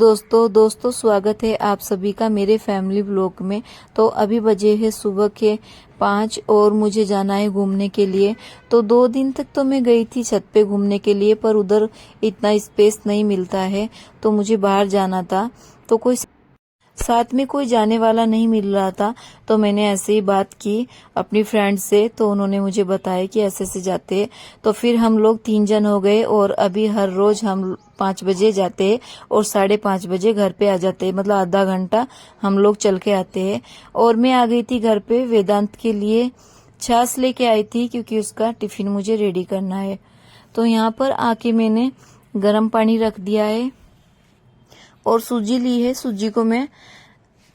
दोस्तों स्वागत है आप सभी का मेरे फैमिली व्लॉग में। तो अभी बजे है सुबह के 5 और मुझे जाना है घूमने के लिए। तो 2 दिन तक तो मैं गई थी छत पे घूमने के लिए, पर उधर इतना स्पेस नहीं मिलता है, तो मुझे बाहर जाना था। तो कोई साथ में कोई जाने वाला नहीं मिल रहा था, तो मैंने ऐसे ही बात की अपनी फ्रेंड से, तो उन्होंने मुझे बताया कि ऐसे से जाते हैं। तो फिर हम लोग 3 जन हो गए और अभी हर रोज हम 5 बजे जाते हैं और 5:30 बजे घर पे आ जाते हैं, मतलब आधा घंटा हम लोग चल के आते हैं। और मैं आ गई थी घर पे, वेदांत के लिए छाछ लेके आई थी क्योंकि उसका टिफिन मुझे रेडी करना है। तो यहाँ पर आके मैंने गर्म पानी रख दिया है और सूजी ली है। सूजी को मैं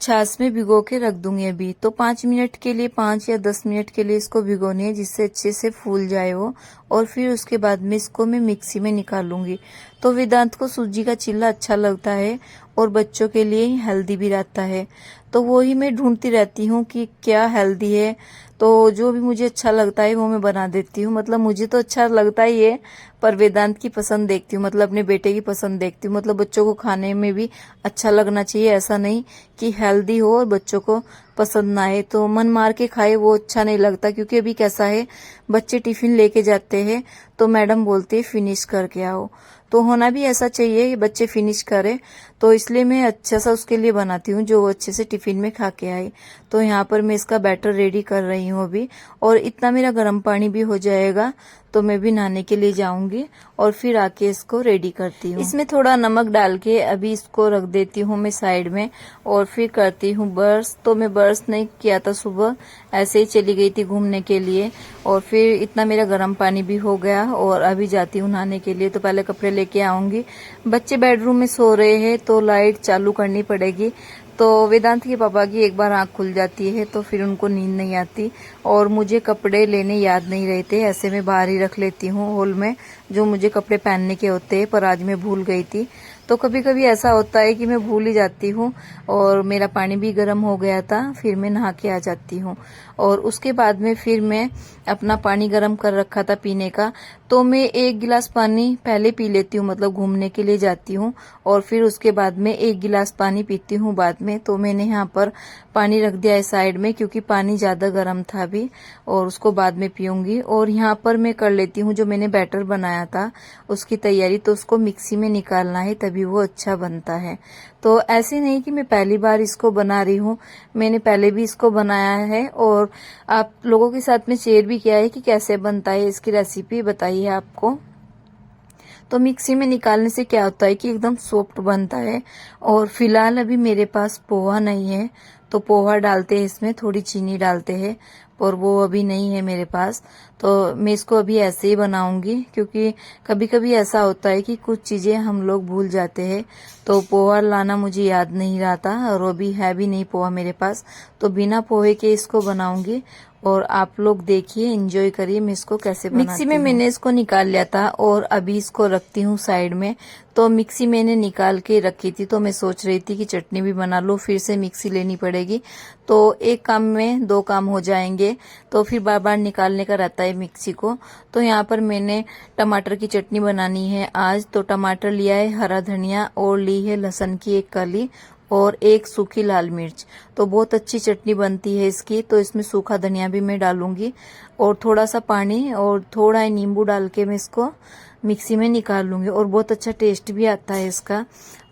छाछ में भिगो के रख दूंगी अभी। तो 5 मिनट के लिए, 5 या 10 मिनट के लिए इसको भिगोनी है, जिससे अच्छे से फूल जाए वो। और फिर उसके बाद में इसको मैं मिक्सी में निकाल लूंगी। तो वेदांत को सूजी का चिल्ला अच्छा लगता है और बच्चों के लिए हेल्दी भी रहता है। तो वो ही मैं ढूंढती रहती हूँ कि क्या हेल्दी है। तो जो भी मुझे अच्छा लगता है वो मैं बना देती हूँ। मतलब मुझे तो अच्छा लगता ही है, पर वेदांत की पसंद देखती हूँ, मतलब अपने बेटे की पसंद देखती हूँ। मतलब बच्चों को खाने में भी अच्छा लगना चाहिए, ऐसा नहीं कि हेल्दी हो और बच्चों को पसंद ना आए। तो मन मार के खाए वो अच्छा नहीं लगता, क्योंकि अभी कैसा है, बच्चे टिफिन लेके जाते हैं तो मैडम बोलती है फिनिश करके आओ। तो होना भी ऐसा चाहिए कि बच्चे फिनिश करें, तो इसलिए मैं अच्छा सा उसके लिए बनाती हूँ जो वो अच्छे से टिफिन में खा के आए। तो यहाँ पर मैं इसका बैटर रेडी कर रही हूँ अभी, और इतना मेरा गर्म पानी भी हो जाएगा तो मैं भी नहाने के लिए जाऊंगी और फिर आके इसको रेडी करती हूँ। इसमें थोड़ा नमक डाल के अभी इसको रख देती हूँ मैं साइड में, और फिर करती हूँ ब्रश। तो मैं ब्रश नहीं किया था सुबह, ऐसे ही चली गई थी घूमने के लिए। और फिर इतना मेरा गर्म पानी भी हो गया और अभी जाती हूँ नहाने के लिए। तो पहले कपड़े लेके आऊंगी। बच्चे बेडरूम में सो रहे हैं तो लाइट चालू करनी पड़ेगी। तो वेदांत के पापा की एक बार आंख खुल जाती है तो फिर उनको नींद नहीं आती, और मुझे कपड़े लेने याद नहीं रहते, ऐसे में बाहर ही रख लेती हूँ हॉल में जो मुझे कपड़े पहनने के होते हैं। पर आज मैं भूल गई थी। तो कभी कभी ऐसा होता है कि मैं भूल ही जाती हूँ, और मेरा पानी भी गर्म हो गया था, फिर मैं नहा के आ जाती हूँ। और उसके बाद में फिर मैं अपना पानी गर्म कर रखा था पीने का, तो मैं 1 गिलास पानी पहले पी लेती हूँ, मतलब घूमने के लिए जाती हूँ, और फिर उसके बाद में 1 गिलास पानी पीती हूँ बाद में। तो मैंने यहाँ पर पानी रख दिया है साइड में, क्योंकि पानी ज्यादा गर्म था अभी, और उसको बाद में पीऊंगी। और यहाँ पर मैं कर लेती हूँ जो मैंने बैटर बनाया था उसकी तैयारी। तो उसको मिक्सी में निकालना है, तभी वो अच्छा बनता है। तो ऐसे नहीं कि मैं पहली बार इसको बना रही हूँ, मैंने पहले भी इसको बनाया है और आप लोगों के साथ में शेयर भी किया है कि कैसे बनता है, इसकी रेसिपी बताई है आपको। तो मिक्सी में निकालने से क्या होता है कि एकदम सॉफ्ट बनता है। और फिलहाल अभी मेरे पास पोहा नहीं है, तो पोहा डालते हैं इसमें, थोड़ी चीनी डालते हैं, और वो अभी नहीं है मेरे पास। तो मैं इसको अभी ऐसे ही बनाऊंगी, क्योंकि कभी कभी ऐसा होता है कि कुछ चीजें हम लोग भूल जाते हैं। तो पोहा लाना मुझे याद नहीं रहा था, और अभी है भी नहीं पोहा मेरे पास, तो बिना पोहे के इसको बनाऊंगी। और आप लोग देखिए, एंजॉय करिए मैं इसको कैसे बनाती हूँ। मिक्सी में मैंने इसको निकाल लिया था और अभी इसको रखती हूँ साइड में। तो मिक्सी मैंने निकाल के रखी थी, तो मैं सोच रही थी कि चटनी भी बना लूं, फिर से मिक्सी लेनी पड़ेगी, तो एक काम में 2 काम हो जाएंगे, तो फिर बार बार निकालने का रहता है मिक्सी को। तो यहाँ पर मैंने टमाटर की चटनी बनानी है आज। तो टमाटर लिया है, हरा धनिया, और ली है लहसुन की 1 कली, और 1 सूखी लाल मिर्च। तो बहुत अच्छी चटनी बनती है इसकी। तो इसमें सूखा धनिया भी मैं डालूंगी, और थोड़ा सा पानी और थोड़ा ही नींबू डाल के मैं इसको मिक्सी में निकाल लूंगी, और बहुत अच्छा टेस्ट भी आता है इसका।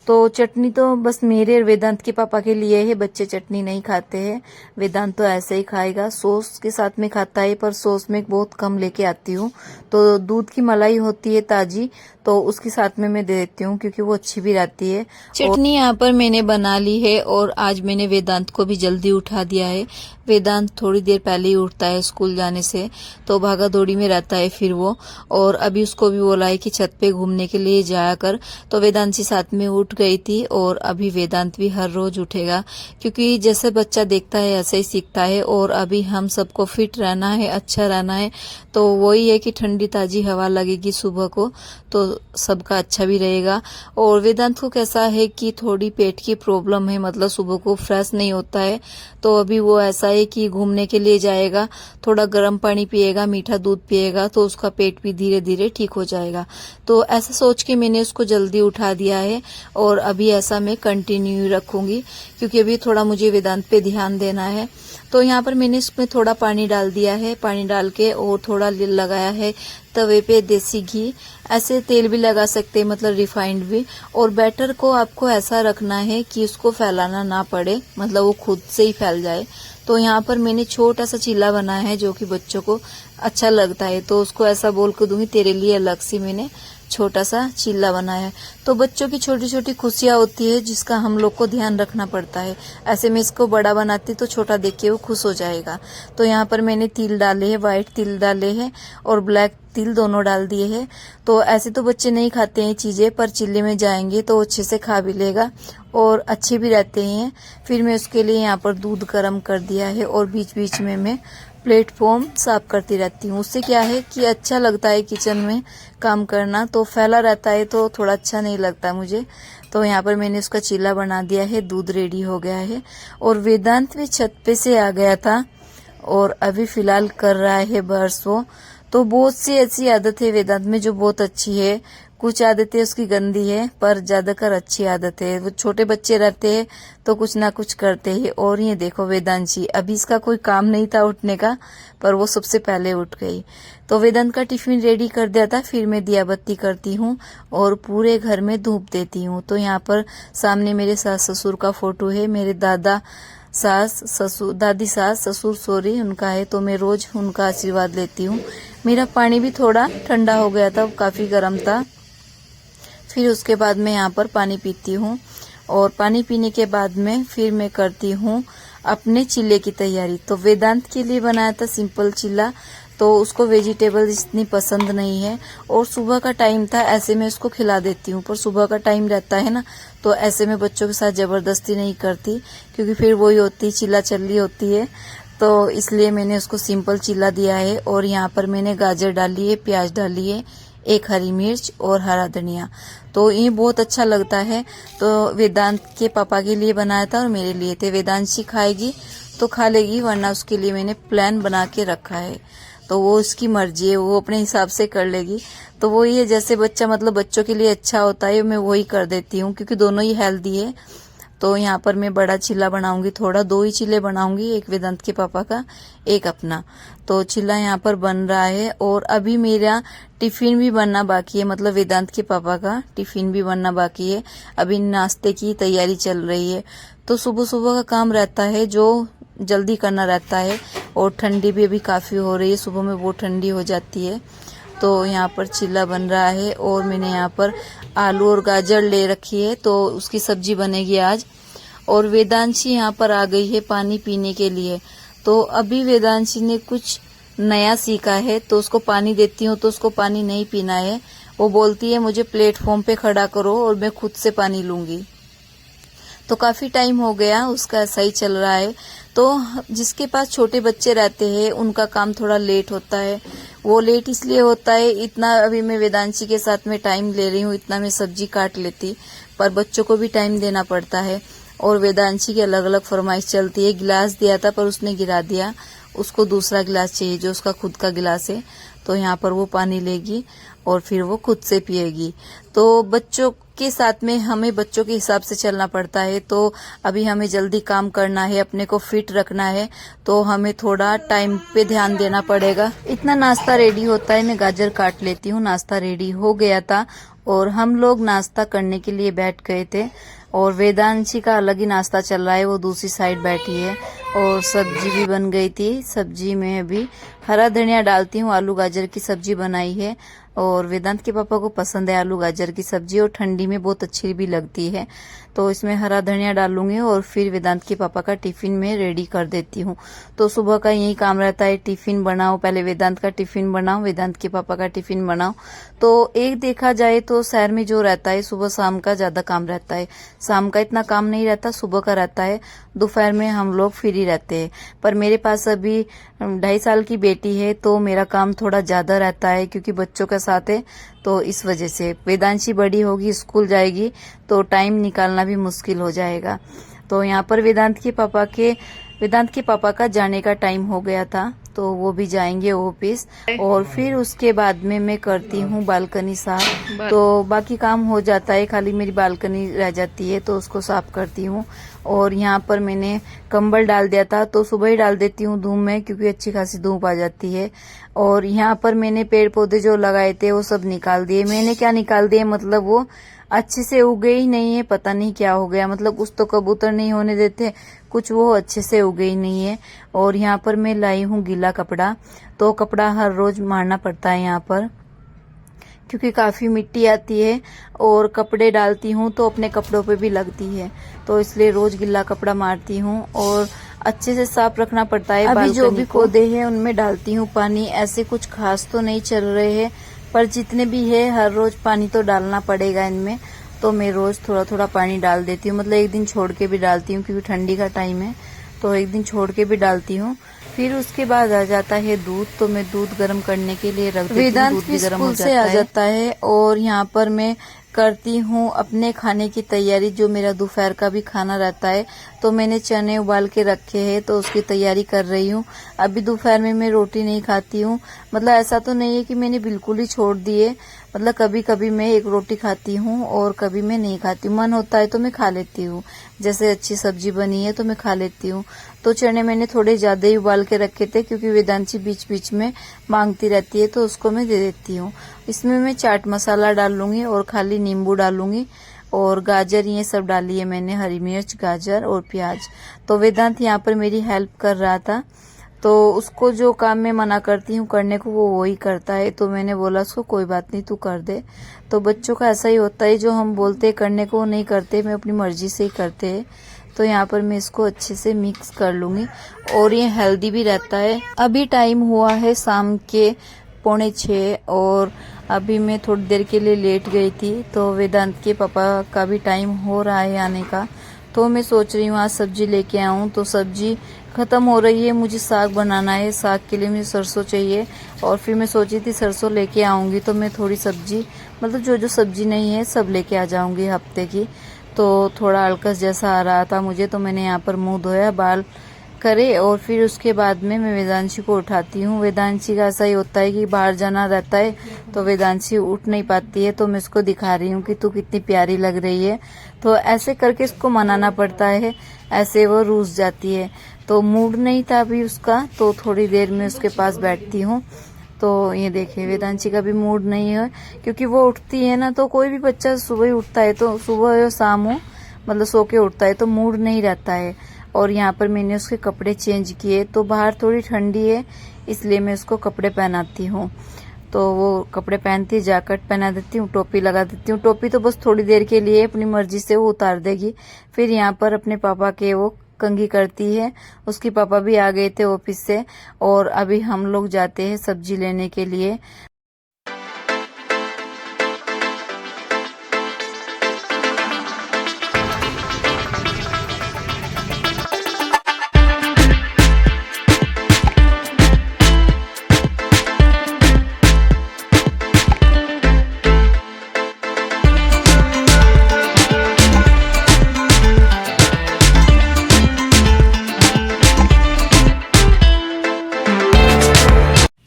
तो चटनी तो बस मेरे और वेदांत के पापा के लिए है, बच्चे चटनी नहीं खाते हैं। वेदांत तो ऐसे ही खाएगा, सॉस के साथ में खाता है, पर सॉस में बहुत कम लेके आती हूँ। तो दूध की मलाई होती है ताजी, तो उसके साथ में मैं दे देती हूँ, क्योंकि वो अच्छी भी रहती है। चटनी यहाँ पर मैंने बना ली है, और आज मैंने वेदांत को भी जल्दी उठा दिया है। वेदांत थोड़ी देर पहले ही उठता है स्कूल जाने से, तो भागा दौड़ी में रहता है फिर वो। और अभी उसको भी बोला है कि छत पे घूमने के लिए जाया कर, तो वेदांत जी साथ में उठ गई थी। और अभी वेदांत भी हर रोज उठेगा, क्योंकि जैसे बच्चा देखता है ऐसे ही सीखता है। और अभी हम सबको फिट रहना है, अच्छा रहना है, तो वही है कि ठंडी ताजी हवा लगेगी सुबह को, तो सबका अच्छा भी रहेगा। और वेदांत को कैसा है कि थोड़ी पेट की प्रॉब्लम है, मतलब सुबह को फ्रेश नहीं होता है। तो अभी वो ऐसा है है कि घूमने के लिए जाएगा, थोड़ा गर्म पानी पिएगा, मीठा दूध पिएगा तो उसका पेट भी धीरे धीरे ठीक हो जाएगा। तो ऐसा सोच के मैंने उसको जल्दी उठा दिया है और अभी ऐसा मैं कंटिन्यू रखूंगी, क्योंकि अभी थोड़ा मुझे वेदांत पे ध्यान देना है। तो यहाँ पर मैंने इसमें थोड़ा पानी डाल दिया है, पानी डाल के और थोड़ा लगाया है तवे पे देसी घी। ऐसे तेल भी लगा सकते हैं, मतलब रिफाइंड भी। और बैटर को आपको ऐसा रखना है कि उसको फैलाना ना पड़े, मतलब वो खुद से ही फैल जाए। तो यहाँ पर मैंने छोटा सा चीला बनाया है जो कि बच्चों को अच्छा लगता है, तो उसको ऐसा बोल के दूंगी तेरे लिए अलग से मैंने छोटा सा चिल्ला बनाया है। तो बच्चों की छोटी छोटी खुशियां होती है जिसका हम लोग को ध्यान रखना पड़ता है। ऐसे में इसको बड़ा बनाती तो छोटा देख के वो खुश हो जाएगा। तो यहाँ पर मैंने तिल डाले हैं, व्हाइट तिल डाले हैं और ब्लैक तिल दोनों डाल दिए हैं। तो ऐसे तो बच्चे नहीं खाते हैं चीजें, पर चिल्ले में जाएंगे तो अच्छे से खा भी लेगा और अच्छे भी रहते हैं। फिर मैं उसके लिए यहाँ पर दूध गर्म कर दिया है और बीच बीच में मैं प्लेटफॉर्म साफ करती रहती हूँ। उससे क्या है कि अच्छा लगता है किचन में काम करना, तो फैला रहता है तो थोड़ा अच्छा नहीं लगता मुझे। तो यहाँ पर मैंने उसका चीला बना दिया है, दूध रेडी हो गया है। और वेदांत भी छत पे से आ गया था और अभी फिलहाल कर रहा है ब्रश वो। तो बहुत सी ऐसी आदत है वेदांत में जो बहुत अच्छी है, कुछ आदतें उसकी गंदी है पर ज्यादातर अच्छी आदत है। वो छोटे बच्चे रहते हैं तो कुछ ना कुछ करते हैं। और ये देखो वेदांशी, अभी इसका कोई काम नहीं था उठने का, पर वो सबसे पहले उठ गई। तो वेदांत का टिफिन रेडी कर दिया था, फिर मैं दिया बत्ती करती हूँ और पूरे घर में धूप देती हूँ। तो यहाँ पर सामने मेरे सास ससुर का फोटो है, मेरे दादा सास ससुर, दादी सास ससुर सॉरी उनका है, तो मैं रोज उनका आशीर्वाद लेती हूँ। मेरा पानी भी थोड़ा ठंडा हो गया था, काफी गर्म था। फिर उसके बाद मैं यहाँ पर पानी पीती हूँ और पानी पीने के बाद में फिर मैं करती हूँ अपने चिल्ले की तैयारी। तो वेदांत के लिए बनाया था सिंपल चिल्ला, तो उसको वेजिटेबल इतनी पसंद नहीं है और सुबह का टाइम था, ऐसे में उसको खिला देती हूँ। पर सुबह का टाइम रहता है ना, तो ऐसे में बच्चों के साथ जबरदस्ती नहीं करती, क्योंकि फिर वही होती चिल्ला चल्ली होती है। तो इसलिए मैंने उसको सिंपल चिल्ला दिया है। और यहाँ पर मैंने गाजर डाली है, प्याज डाली है, एक हरी मिर्च और हरा धनिया। तो ये बहुत अच्छा लगता है। तो वेदांत के पापा के लिए बनाया था और मेरे लिए थे। वेदांशी खाएगी तो खा लेगी, वरना उसके लिए मैंने प्लान बना के रखा है। तो वो उसकी मर्जी है, वो अपने हिसाब से कर लेगी। तो वो ये जैसे बच्चा, मतलब बच्चों के लिए अच्छा होता है, मैं वही कर देती हूँ, क्योंकि दोनों ही हेल्दी है। तो यहाँ पर मैं बड़ा चिल्ला बनाऊंगी, थोड़ा 2 ही चिल्ले बनाऊंगी, एक वेदांत के पापा का, एक अपना। तो चिल्ला यहाँ पर बन रहा है और अभी मेरा टिफिन भी बनना बाकी है, मतलब वेदांत के पापा का टिफिन भी बनना बाकी है। अभी नाश्ते की तैयारी चल रही है। तो सुबह सुबह का काम रहता है जो जल्दी करना रहता है। और ठंडी भी अभी काफी हो रही है, सुबह में बहुत ठंडी हो जाती है। तो यहाँ पर चिल्ला बन रहा है और मैंने यहाँ पर आलू और गाजर ले रखी है, तो उसकी सब्जी बनेगी आज। और वेदांशी यहाँ पर आ गई है पानी पीने के लिए। तो अभी वेदांशी ने कुछ नया सीखा है, तो उसको पानी देती हूँ तो उसको पानी नहीं पीना है। वो बोलती है मुझे प्लेटफॉर्म पे खड़ा करो और मैं खुद से पानी लूंगी। तो काफी टाइम हो गया उसका ऐसा ही चल रहा है। तो जिसके पास छोटे बच्चे रहते हैं उनका काम थोड़ा लेट होता है। वो लेट इसलिए होता है, इतना अभी मैं वेदांशी के साथ में टाइम ले रही हूँ, इतना मैं सब्जी काट लेती, पर बच्चों को भी टाइम देना पड़ता है। और वेदांशी की अलग अलग फरमाइश चलती है। गिलास दिया था पर उसने गिरा दिया, उसको दूसरा गिलास चाहिए जो उसका खुद का गिलास है। तो यहाँ पर वो पानी लेगी और फिर वो खुद से पिएगी। तो बच्चों के साथ में हमें बच्चों के हिसाब से चलना पड़ता है। तो अभी हमें जल्दी काम करना है, अपने को फिट रखना है, तो हमें थोड़ा टाइम पे ध्यान देना पड़ेगा। इतना नाश्ता रेडी होता है, मैं गाजर काट लेती हूँ। नाश्ता रेडी हो गया था और हम लोग नाश्ता करने के लिए बैठ गए थे। और वेदांशी का अलग ही नाश्ता चल रहा है, वो दूसरी साइड बैठी है। और सब्जी भी बन गई थी, सब्जी में अभी हरा धनिया डालती हूँ। आलू गाजर की सब्जी बनाई है और वेदांत के पापा को पसंद है आलू गाजर की सब्जी, और ठंडी में बहुत अच्छी भी लगती है। तो इसमें हरा धनिया डालूंगी और फिर वेदांत के पापा का टिफिन में रेडी कर देती हूँ। तो सुबह का यही काम रहता है, टिफिन बनाओ, पहले वेदांत का टिफिन बनाओ, वेदांत के पापा का टिफिन बनाओ। तो एक देखा जाए तो शहर में जो रहता है सुबह शाम का ज्यादा काम रहता है। शाम का इतना काम नहीं रहता, सुबह का रहता है। दोपहर में हम लोग फ्री रहते हैं। पर मेरे पास अभी 2.5 साल की बेटी है, तो मेरा काम थोड़ा ज्यादा रहता है, क्योंकि बच्चों के साथ है। तो इस वजह से वेदांशी बड़ी होगी, स्कूल जाएगी, तो टाइम निकालना भी मुश्किल हो जाएगा। तो यहाँ पर वेदांत के पापा के वेदांत के पापा का जाने का टाइम हो गया था, तो वो भी जाएंगे ऑफिस। और फिर उसके बाद में मैं करती हूँ बालकनी साफ। तो बाकी काम हो जाता है, खाली मेरी बालकनी रह जाती है तो उसको साफ करती हूँ। और यहाँ पर मैंने कंबल डाल दिया था, तो सुबह ही डाल देती हूँ धूप में, क्योंकि अच्छी खासी धूप आ जाती है। और यहाँ पर मैंने पेड़ पौधे जो लगाए थे वो सब निकाल दिए। मैंने क्या निकाल दिए, मतलब वो अच्छे से उगे ही नहीं है, पता नहीं क्या हो गया। मतलब कुछ तो कबूतर नहीं होने देते, कुछ वो अच्छे से उगे ही नहीं है। और यहाँ पर मैं लाई हूँ गीला कपड़ा, तो कपड़ा हर रोज मारना पड़ता है यहाँ पर, क्योंकि काफी मिट्टी आती है और कपड़े डालती हूँ तो अपने कपड़ों पे भी लगती है, तो इसलिए रोज गीला कपड़ा मारती हूँ और अच्छे से साफ रखना पड़ता है। अभी जो भी पौधे हैं उनमें डालती हूँ पानी। ऐसे कुछ खास तो नहीं चल रहे हैं, पर जितने भी है हर रोज पानी तो डालना पड़ेगा इनमें, तो मैं रोज थोड़ा थोड़ा पानी डाल देती हूँ। मतलब एक दिन छोड़ के भी डालती हूँ, क्योंकि ठंडी का टाइम है तो एक दिन छोड़ के भी डालती हूँ। फिर उसके बाद आ जाता है दूध, तो मैं दूध गर्म करने के लिए रख देती हूँ। वेदांत भी स्कूल से आ जाता है और यहाँ पर मैं करती हूँ अपने खाने की तैयारी, जो मेरा दोपहर का भी खाना रहता है। तो मैंने चने उबाल के रखे हैं, तो उसकी तैयारी कर रही हूँ। अभी दोपहर में मैं रोटी नहीं खाती हूँ, मतलब ऐसा तो नहीं है कि मैंने बिल्कुल ही छोड़ दिए। मतलब कभी कभी मैं एक रोटी खाती हूँ और कभी मैं नहीं खाती हूँ, मन होता है तो मैं खा लेती हूँ। जैसे अच्छी सब्जी बनी है तो मैं खा लेती हूँ। तो चने मैंने थोड़े ज्यादा ही उबाल के रखे थे, क्योंकि वेदांशी बीच बीच में मांगती रहती है, तो उसको मैं दे देती हूँ। इसमें मैं चाट मसाला डाल लूंगी और खाली नींबू डालूंगी, और गाजर ये सब डाली है मैंने, हरी मिर्च, गाजर और प्याज। तो वेदांत यहाँ पर मेरी हेल्प कर रहा था, तो उसको जो काम मैं मना करती हूँ करने को वो वही करता है। तो मैंने बोला उसको कोई बात नहीं, तू कर दे। तो बच्चों का ऐसा ही होता है, जो हम बोलते हैं करने को वो नहीं करते, मैं अपनी मर्जी से ही करते हैं। तो यहाँ पर मैं इसको अच्छे से मिक्स कर लूंगी, और ये हेल्दी भी रहता है। अभी टाइम हुआ है शाम के 5:45 और अभी मैं थोड़ी देर के लिए लेट गई थी, तो वेदांत के पापा का भी टाइम हो रहा है आने का। तो मैं सोच रही हूँ आज सब्जी लेके आऊँ, तो सब्जी खत्म हो रही है, मुझे साग बनाना है। साग के लिए मुझे सरसों चाहिए, और फिर मैं सोची थी सरसों लेके आऊंगी तो मैं थोड़ी सब्जी, मतलब जो जो सब्जी नहीं है सब लेके आ जाऊंगी हफ्ते की। तो थोड़ा अलकस जैसा आ रहा था मुझे, तो मैंने यहाँ पर मुंह धोया, बाल करे, और फिर उसके बाद में मैं वेदांशी को उठाती हूँ। वेदांशी का ऐसा ही होता है कि बाहर जाना रहता है तो वेदांशी उठ नहीं पाती है, तो मैं इसको दिखा रही हूँ कि तू कितनी प्यारी लग रही है। तो ऐसे करके इसको मनाना पड़ता है, ऐसे वो रूस जाती है। तो मूड नहीं था अभी उसका, तो थोड़ी देर में उसके पास बैठती हूँ। तो ये देखिए वेदांशी का भी मूड नहीं है, क्योंकि वो उठती है ना, तो कोई भी बच्चा सुबह ही उठता है, तो सुबह या शाम हो, मतलब सो के उठता है तो मूड नहीं रहता है। और यहाँ पर मैंने उसके कपड़े चेंज किए, तो बाहर थोड़ी ठंडी है इसलिए मैं उसको कपड़े पहनाती हूँ। तो वो कपड़े पहनती है, जैकेट पहना देती हूँ, टोपी लगा देती हूँ। टोपी तो बस थोड़ी देर के लिए, अपनी मर्जी से वो उतार देगी। फिर यहाँ पर अपने पापा के वो कंघी करती है। उसके पापा भी आ गए थे ऑफिस से, और अभी हम लोग जाते हैं सब्जी लेने के लिए।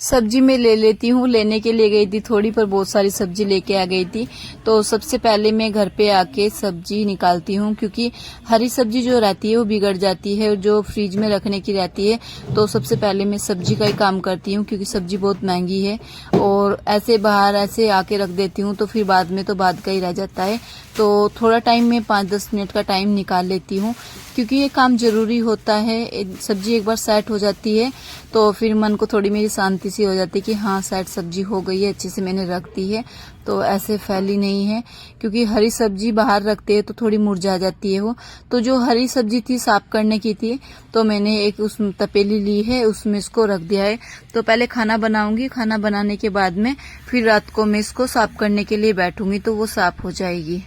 सब्जी मैं ले लेती हूँ, लेने के लिए गई थी थोड़ी, पर बहुत सारी सब्जी लेके आ गई थी। तो सबसे पहले मैं घर पे आके सब्जी निकालती हूँ, क्योंकि हरी सब्जी जो रहती है वो बिगड़ जाती है, जो फ्रिज में रखने की रहती है। तो सबसे पहले मैं सब्जी का ही काम करती हूँ, क्योंकि सब्जी बहुत महंगी है, और ऐसे बाहर ऐसे आके रख देती हूँ तो फिर बाद में तो बाद का ही रह जाता है। तो थोड़ा टाइम में 5-10 मिनट का टाइम निकाल लेती हूँ, क्योंकि ये काम जरूरी होता है। सब्जी एक बार सेट हो जाती है तो फिर मन को थोड़ी मेरी शांति सी हो जाती है कि हाँ सेट सब्जी हो गई है, अच्छे से मैंने रख दी है, तो ऐसे फैली नहीं है। क्योंकि हरी सब्जी बाहर रखते हैं तो थोड़ी मुरझा जाती है वो। तो जो हरी सब्जी थी साफ करने की थी, तो मैंने एक उस तपेली ली है, उसमें इसको रख दिया है। तो पहले खाना बनाऊंगी, खाना बनाने के बाद में फिर रात को मैं इसको साफ करने के लिए बैठूंगी, तो वो साफ हो जाएगी।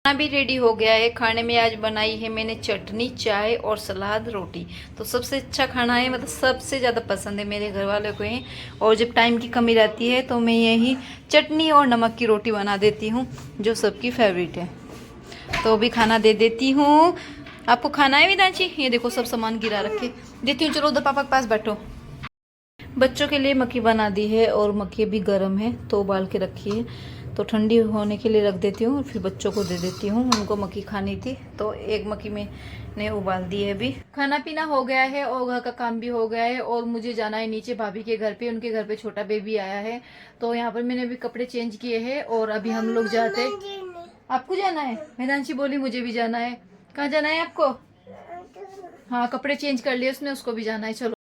खाना भी रेडी हो गया है। खाने में आज बनाई है मैंने चटनी, चाय और सलाद, रोटी। तो सबसे अच्छा खाना है, मतलब सबसे ज़्यादा पसंद है मेरे घर वालों को है। और जब टाइम की कमी रहती है तो मैं यही चटनी और नमक की रोटी बना देती हूँ, जो सबकी फेवरेट है। तो अभी खाना दे देती हूँ आपको खाना है विदांशी? ये देखो सब सामान गिरा रखे, देती हूँ। चलो उधर पापा के पास बैठो। बच्चों के लिए मक्की बना दी है और मक्की अभी गर्म है तो उबाल के रखी है, तो ठंडी होने के लिए रख देती हूँ और फिर बच्चों को दे देती हूँ। उनको मक्की खानी थी तो एक मक्की मैंने उबाल दी है। अभी खाना पीना हो गया है और घर का काम भी हो गया है और मुझे जाना है नीचे भाभी के घर पे। उनके घर पे छोटा बेबी आया है तो यहाँ पर मैंने अभी कपड़े चेंज किए हैं और अभी हम लोग जाते। आपको जाना है? वेदांशी बोली मुझे भी जाना है। कहाँ जाना है आपको? हाँ कपड़े चेंज कर लिए उसने, उसको भी जाना है। चलो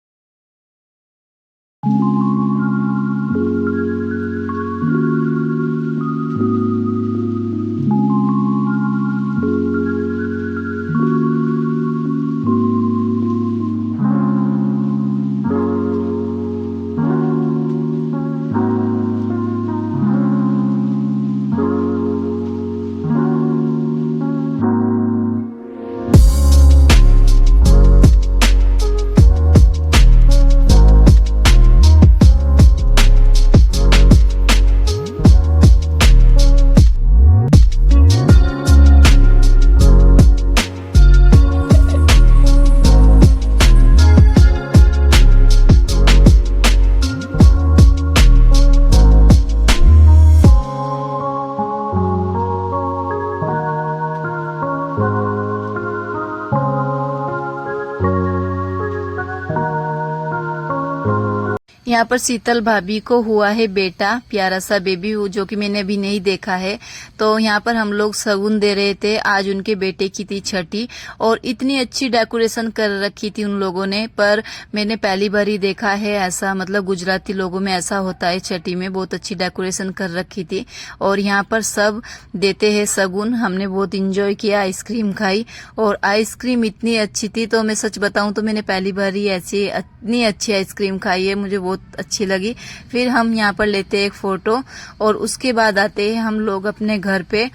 यहाँ पर शीतल भाभी को हुआ है बेटा, प्यारा सा बेबी जो कि मैंने अभी नहीं देखा है। तो यहाँ पर हम लोग शगुन दे रहे थे। आज उनके बेटे की थी छठी और इतनी अच्छी डेकोरेशन कर रखी थी उन लोगों ने, पर मैंने पहली बार ही देखा है ऐसा। मतलब गुजराती लोगों में ऐसा होता है, छठी में बहुत अच्छी डेकोरेशन कर रखी थी। और यहाँ पर सब देते हैं शगुन। हमने बहुत इंजॉय किया, आइसक्रीम खाई और आइसक्रीम इतनी अच्छी थी। तो मैं सच बताऊं तो मैंने पहली बार ही ऐसी इतनी अच्छी आइसक्रीम खाई है, मुझे बहुत अच्छी लगी। फिर हम यहाँ पर लेते हैं एक फोटो और उसके बाद आते हैं हम लोग अपने घर पे।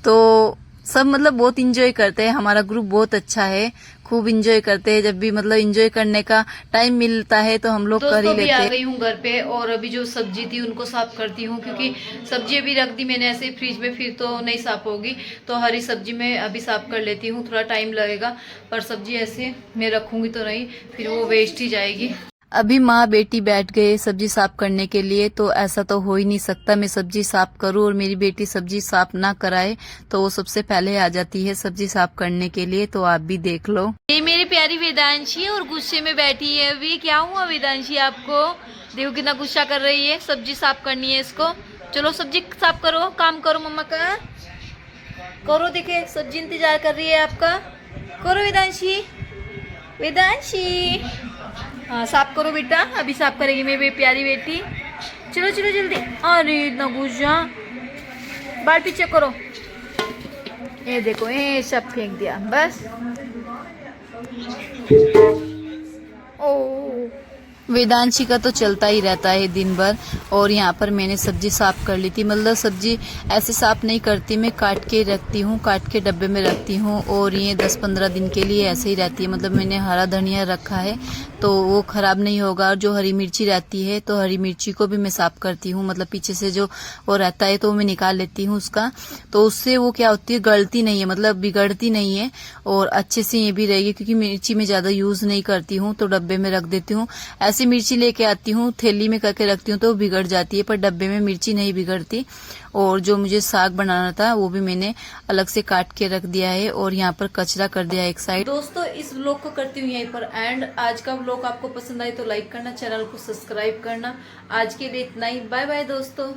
तो सब मतलब बहुत इंजॉय करते हैं, हमारा ग्रुप बहुत अच्छा है, खूब इंजॉय करते हैं। जब भी मतलब इंजॉय करने का टाइम मिलता है तो हम लोग कर ही लेते हैं। आ गई हूँ घर पे और अभी जो सब्जी थी उनको साफ करती हूँ, क्योंकि सब्जी अभी रख दी मैंने ऐसे फ्रिज में, फिर तो नहीं साफ होगी। तो हरी सब्जी में अभी साफ कर लेती हूँ, थोड़ा टाइम लगेगा, पर सब्जी ऐसे मैं रखूंगी तो नहीं, फिर वो वेस्ट ही जाएगी। अभी माँ बेटी बैठ गए सब्जी साफ करने के लिए, तो ऐसा तो हो ही नहीं सकता मैं सब्जी साफ करूँ और मेरी बेटी सब्जी साफ ना कराए। तो वो सबसे पहले आ जाती है सब्जी साफ करने के लिए। तो आप भी देख लो, ये मेरी प्यारी वेदांशी और गुस्से में बैठी है अभी। क्या हुआ वेदांशी आपको? देखो कितना गुस्सा कर रही है। सब्जी साफ करनी है इसको। चलो सब्जी साफ करो, काम करो मम्मा का करो। देखे सब्जी इंतजार कर रही है आपका, करो वेदांशी। वेदांशी हाँ साफ करो बेटा, अभी साफ करेगी मेरी प्यारी बेटी। चलो चलो जल्दी। अरे इतना गुस्सा, बाल पीछे करो। ये देखो ये सब फेंक दिया बस। ओ वेदांशी का तो चलता ही रहता है दिन भर। और यहाँ पर मैंने सब्जी साफ कर ली थी। मतलब सब्जी ऐसे साफ नहीं करती मैं, काट के रखती हूँ, काट के डब्बे में रखती हूँ और ये 10-15 दिन के लिए ऐसे ही रहती है। मतलब मैंने हरा धनिया रखा है तो वो खराब नहीं होगा। और जो हरी मिर्ची रहती है तो हरी मिर्ची को भी मैं साफ करती हूँ, मतलब पीछे से जो वो रहता है तो मैं निकाल लेती हूँ उसका। तो उससे वो क्या होती है, गलती नहीं है, मतलब बिगड़ती नहीं है और अच्छे से ये भी रहेगी। क्योंकि मिर्ची में ज्यादा यूज नहीं करती हूँ तो डब्बे में रख देती हूँ। ऐसी मिर्ची लेके आती हूँ थैली में करके रखती हूँ तो बिगड़ जाती है, पर डब्बे में मिर्ची नहीं बिगड़ती। और जो मुझे साग बनाना था वो भी मैंने अलग से काट के रख दिया है और यहाँ पर कचरा कर दिया एक साइड। दोस्तों इस व्लॉग को करती हूँ यहीं पर एंड। आज का व्लॉग आपको पसंद आए तो लाइक करना, चैनल को सब्सक्राइब करना। आज के लिए इतना ही, बाय बाय दोस्तों।